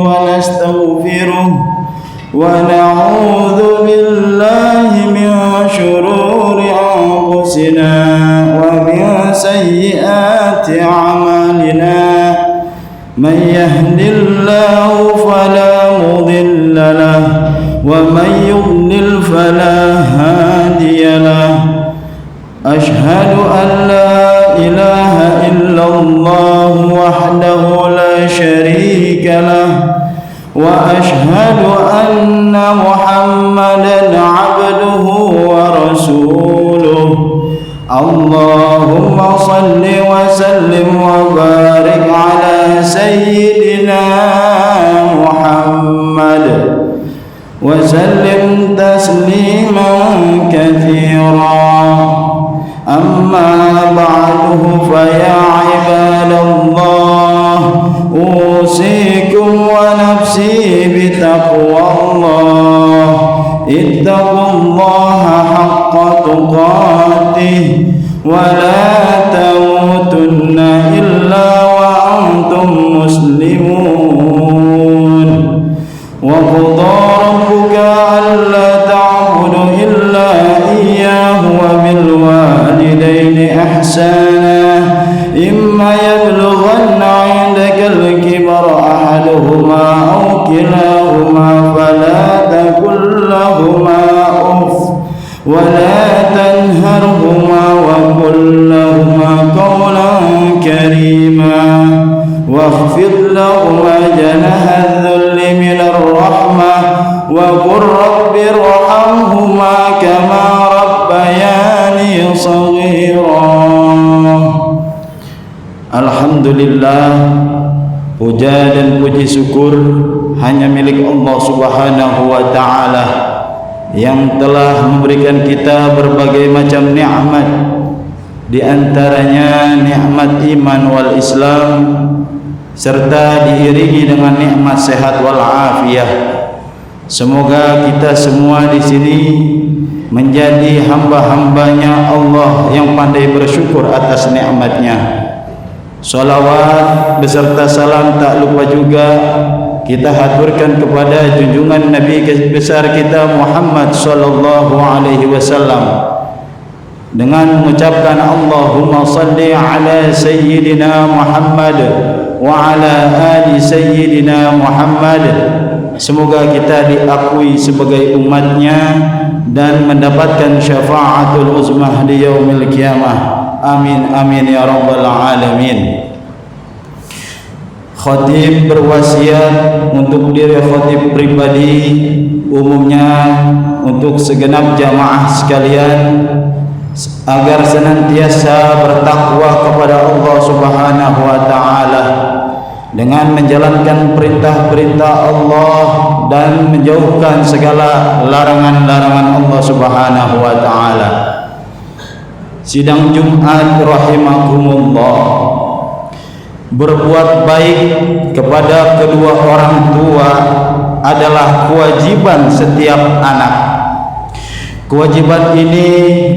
ونستغفره ونعوذ بالله من شرور أنفسنا ومن سيئات أعمالنا من يهد الله فلا مضل له ومن يضلل فلا هادي له أشهد أن لا إله إلا الله وحده لا شريك له وأشهد أن محمدا عبده ورسوله اللهم صل وسلم وبارك على سيدنا محمد وسلم تسليما كثيرا أما بعد فيا عباد الله أوصيكم ونفسي بتقوى الله اتقوا الله حق تقاته ولا تموتن إلا وأنتم مسلمون وقضى ربك ألا تعبدوا إلا إياه وبالوالدين إحسانا إما يبلغن عندك الكبر أحدهما أو كلاهما فلا تقل لهما أف ولا تنهرهما وقل لهما قولا كريما واخفض لهما جناح الذل من الرحمة وقل رب ارحمهما كما ربياني صغيرا. Alhamdulillah, puja dan puji syukur hanya milik Allah Subhanahu wa ta'ala yang telah memberikan kita berbagai macam nikmat, di antaranya nikmat iman wal Islam serta diiringi dengan nikmat sehat wal afiyah. Semoga kita semua di sini menjadi hamba-hambanya Allah yang pandai bersyukur atas nikmatnya. Salawat beserta salam tak lupa juga kita haturkan kepada junjungan Nabi besar kita Muhammad sallallahu alaihi wasallam dengan mengucapkan Allahumma salli ala sayyidina Muhammad wa ala ali sayyidina Muhammad. Semoga kita diakui sebagai umatnya dan mendapatkan syafaatul uzmah di yaumil qiyamah. Amin amin ya rabbal alamin. Khatib berwasiat untuk diri khatib pribadi, umumnya untuk segenap jamaah sekalian, agar senantiasa bertakwa kepada Allah Subhanahu wa ta'ala dengan menjalankan perintah-perintah Allah dan menjauhkan segala larangan-larangan Allah Subhanahu wa ta'ala. Sidang Jumat rahimakumullah, berbuat baik kepada kedua orang tua adalah kewajiban setiap anak. Kewajiban ini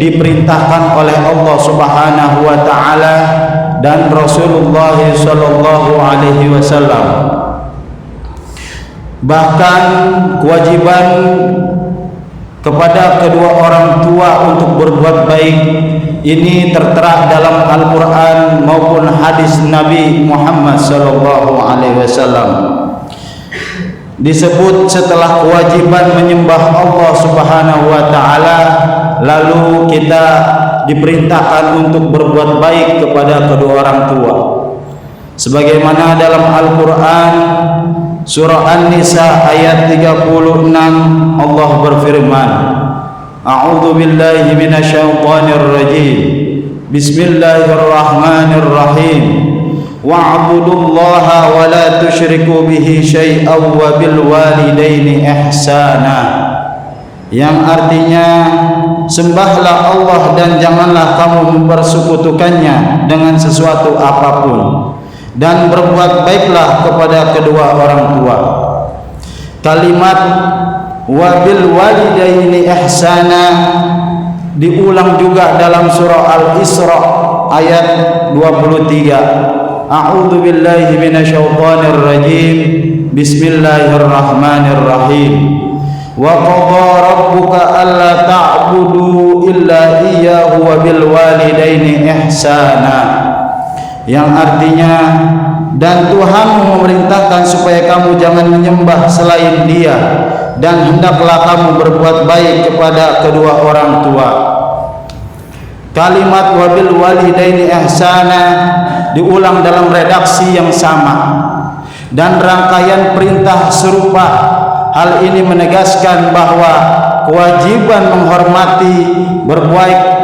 diperintahkan oleh Allah Subhanahu wa ta'ala dan Rasulullah sallallahu alaihi wasallam. Bahkan kewajiban kepada kedua orang tua untuk berbuat baik ini tertera dalam Al-Quran maupun hadis Nabi Muhammad sallallahu alaihi wasallam. Disebut setelah kewajiban menyembah Allah Subhanahu wa ta'ala, lalu kita diperintahkan untuk berbuat baik kepada kedua orang tua. Sebagaimana dalam Al-Quran surah An-Nisa ayat 36 Allah berfirman, A'udzu billahi minasyaitonir rajim. Bismillahirrahmanirrahim. Wa'budullaha wa la tusyriku bihi syai'an wa bil walidaini ihsana. Yang artinya, sembahlah Allah dan janganlah kamu mempersekutukannya dengan sesuatu apapun, dan berbuat baiklah kepada kedua orang tua. Kalimat wabil walidaini ihsana diulang juga dalam surah Al-Isra ayat 23. A'udzu billahi minasyaitonir rajim. Bismillahirrahmanirrahim. Wa qadha rabbuka alla ta'budu illa iyyahu wa bil walidaini ihsana. Yang artinya, dan Tuhanmu memerintahkan supaya kamu jangan menyembah selain Dia, dan hendaklah kamu berbuat baik kepada kedua orang tua. Kalimat wabil walidaini ihsana diulang dalam redaksi yang sama dan rangkaian perintah serupa. Hal ini menegaskan bahwa kewajiban menghormati,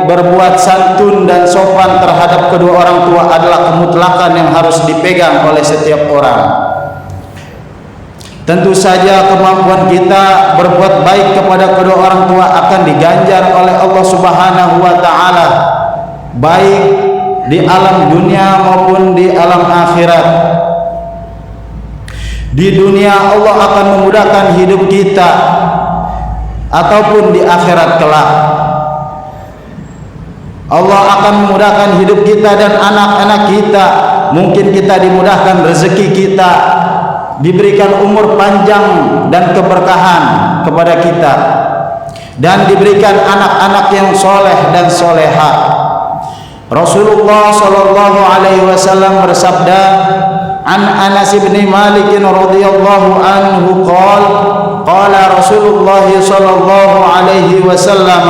berbuat santun dan sopan terhadap kedua orang tua adalah kemutlakan yang harus dipegang oleh setiap orang. Tentu saja kemampuan kita berbuat baik kepada kedua orang tua akan diganjar oleh Allah Subhanahu wa taala, baik di alam dunia maupun di alam akhirat. Di dunia Allah akan memudahkan hidup kita ataupun di akhirat kelak. Allah akan memudahkan hidup kita dan anak-anak kita. Mungkin kita dimudahkan rezeki kita, diberikan umur panjang dan keberkahan kepada kita, dan diberikan anak-anak yang soleh dan soleha. Rasulullah sallallahu alaihi wasallam bersabda, an Anas bin Malik radhiyallahu anhu qala Rasulullah sallallahu alaihi wasallam,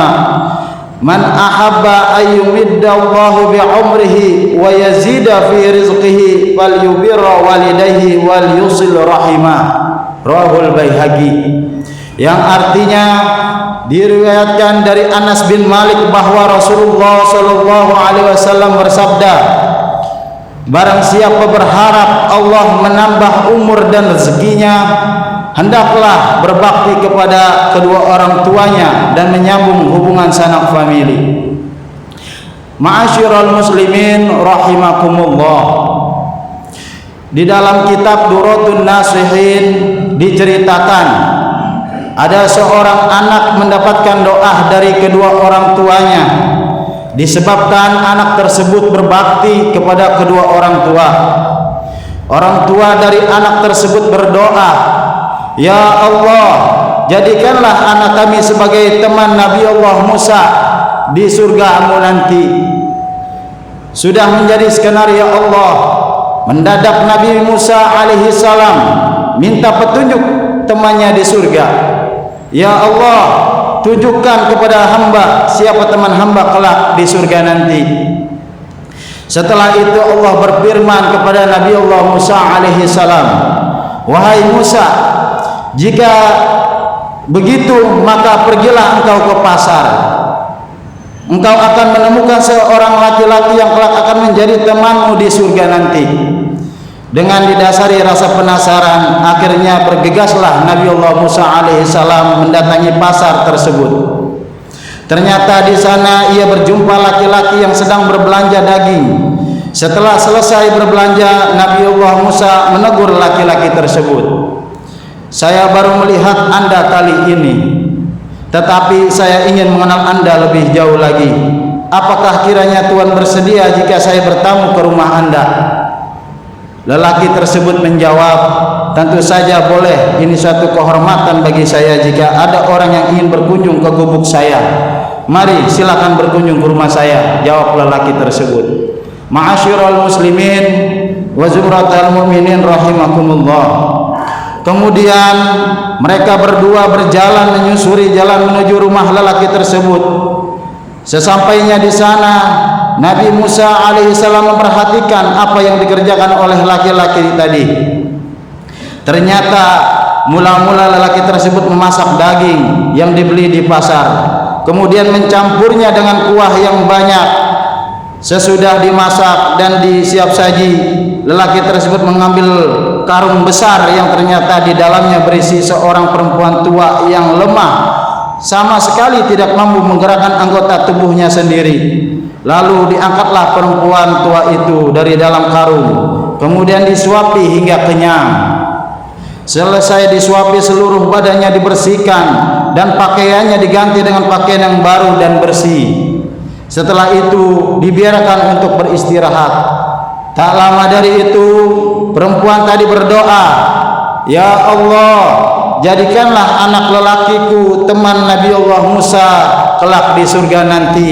man ahabba ayyumidda Allahu bi umrihi wa yazida fi rizqihi falyubirra walidayhi wal yusil rahimah. Rawahul Baihaqi. Yang artinya, diriwayatkan dari Anas bin Malik bahwa Rasulullah sallallahu alaihi wasallam bersabda, barang siapa berharap Allah menambah umur dan rezekinya, hendaklah berbakti kepada kedua orang tuanya dan menyambung hubungan sanak famili. Ma'asyiral muslimin rahimakumullah. Di dalam kitab Duratun Nasihin diceritakan ada seorang anak mendapatkan doa dari kedua orang tuanya disebabkan anak tersebut berbakti kepada kedua orang tua. Orang tua dari anak tersebut berdoa, ya Allah, jadikanlah anak kami sebagai teman Nabi Allah Musa di surga-Mu nanti. Sudah menjadi skenario Allah. Mendadak Nabi Musa alaihi salam minta petunjuk temannya di surga. Ya Allah, tunjukkan kepada hamba siapa teman hamba kelak di surga nanti. Setelah itu Allah berfirman kepada Nabi Allah Musa alaihi salam, wahai Musa, jika begitu maka pergilah engkau ke pasar. Engkau akan menemukan seorang laki-laki yang kelak akan menjadi temanmu di surga nanti. Dengan didasari rasa penasaran, akhirnya bergegaslah Nabi Allah Musa alaihi salam mendatangi pasar tersebut. Ternyata di sana ia berjumpa laki-laki yang sedang berbelanja daging. Setelah selesai berbelanja, Nabi Allah Musa menegur laki-laki tersebut. Saya baru melihat Anda kali ini, tetapi saya ingin mengenal Anda lebih jauh lagi. Apakah kiranya Tuhan bersedia jika saya bertamu ke rumah Anda? Lelaki tersebut menjawab, tentu saja boleh. Ini suatu kehormatan bagi saya jika ada orang yang ingin berkunjung ke gubuk saya. Mari silakan berkunjung ke rumah saya, jawab lelaki tersebut. Ma'asyiral muslimin wa zumratal mu'minin rahimakumullah. Kemudian mereka berdua berjalan menyusuri jalan menuju rumah lelaki tersebut. Sesampainya di sana, Nabi Musa alaihissalam memperhatikan apa yang dikerjakan oleh laki-laki tadi. Ternyata mula-mula lelaki tersebut memasak daging yang dibeli di pasar, kemudian mencampurnya dengan kuah yang banyak. Sesudah dimasak dan disiap saji, lelaki tersebut mengambil karung besar yang ternyata di dalamnya berisi seorang perempuan tua yang lemah, sama sekali tidak mampu menggerakkan anggota tubuhnya sendiri. Lalu diangkatlah perempuan tua itu dari dalam karung, kemudian disuapi hingga kenyang. Selesai disuapi, seluruh badannya dibersihkan dan pakaiannya diganti dengan pakaian yang baru dan bersih. Setelah itu dibiarkan untuk beristirahat. Tak lama dari itu perempuan tadi berdoa, "Ya Allah, jadikanlah anak lelakiku teman Nabi Allah Musa kelak di surga nanti."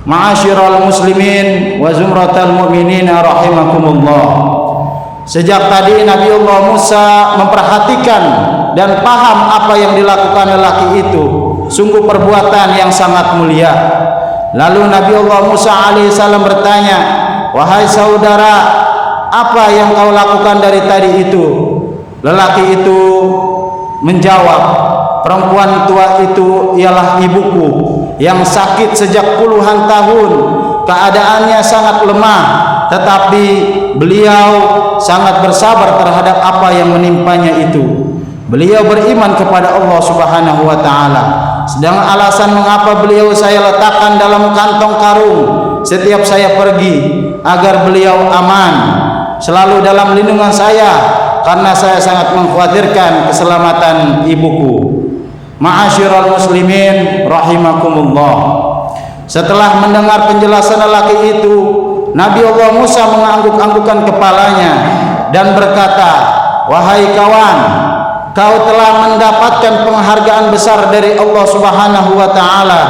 Ma'asyiral muslimin wa zumratal mu'minin rahimakumullah. Sejak tadi Nabi Allah Musa memperhatikan dan paham apa yang dilakukan lelaki itu, sungguh perbuatan yang sangat mulia. Lalu Nabi Allah Musa alaihissalam bertanya, "Wahai saudara, apa yang kau lakukan dari tadi itu?" Lelaki itu menjawab, "Perempuan tua itu ialah ibuku yang sakit sejak puluhan tahun. Keadaannya sangat lemah, tetapi beliau sangat bersabar terhadap apa yang menimpanya itu. Beliau beriman kepada Allah Subhanahu wa taala. Sedang alasan mengapa beliau saya letakkan dalam kantong karung setiap saya pergi, agar beliau aman, selalu dalam lindungan saya, karena saya sangat mengkhawatirkan keselamatan ibuku." Ma'asyiral muslimin rahimakumullah. Setelah mendengar penjelasan lelaki itu, Nabi Allah Musa mengangguk-anggukkan kepalanya dan berkata, "Wahai kawan, kau telah mendapatkan penghargaan besar dari Allah Subhanahu wa taala.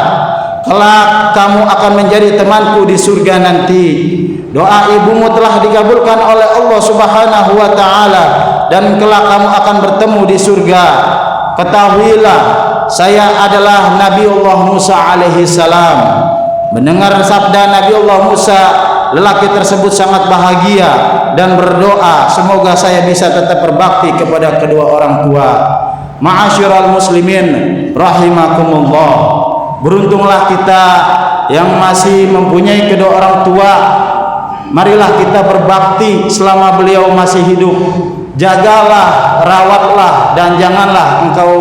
Kelak kamu akan menjadi temanku di surga nanti. Doa ibumu telah dikabulkan oleh Allah Subhanahu wa taala dan kelak kamu akan bertemu di surga. Ketahuilah, saya adalah Nabi Allah Musa alaihi salam." Mendengar sabda Nabi Allah Musa, lelaki tersebut sangat bahagia dan berdoa, "Semoga saya bisa tetap berbakti kepada kedua orang tua." Ma'asyiral muslimin rahimakumullah. Beruntunglah kita yang masih mempunyai kedua orang tua. Marilah kita berbakti selama beliau masih hidup. Jagalah, rawatlah, dan janganlah engkau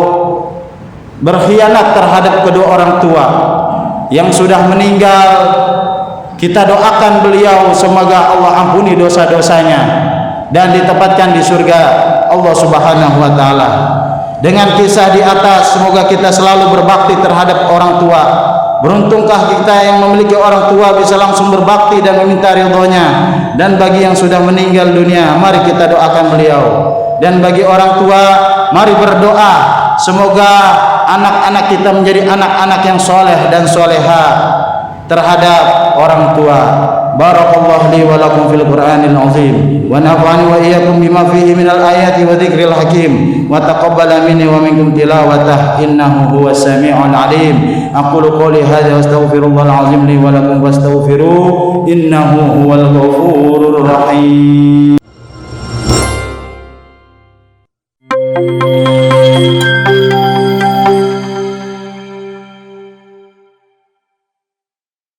berkhianat terhadap kedua orang tua yang sudah meninggal. Kita doakan beliau, semoga Allah ampuni dosa-dosanya dan ditempatkan di surga Allah Subhanahu wa taala. Dengan kisah di atas, semoga kita selalu berbakti terhadap orang tua. Beruntungkah kita yang memiliki orang tua bisa langsung berbakti dan meminta ridhonya. Dan bagi yang sudah meninggal dunia, mari kita doakan beliau. Dan bagi orang tua, mari berdoa semoga anak-anak kita menjadi anak-anak yang soleh dan soleha terhadap orang tua. Barakallahu li wa lakum fil Qur'anil azim wa nafa'ani wa iyyakum bima fihi minal ayati wa dzikril hakim wa taqabbala minni wa minkum tilawatah innahu huwas sami'ul alim. Aqulu qouli hadza wa astaghfirullahal azim li wa lakum fastaghfiruhu innahu huwal ghafurur rahim.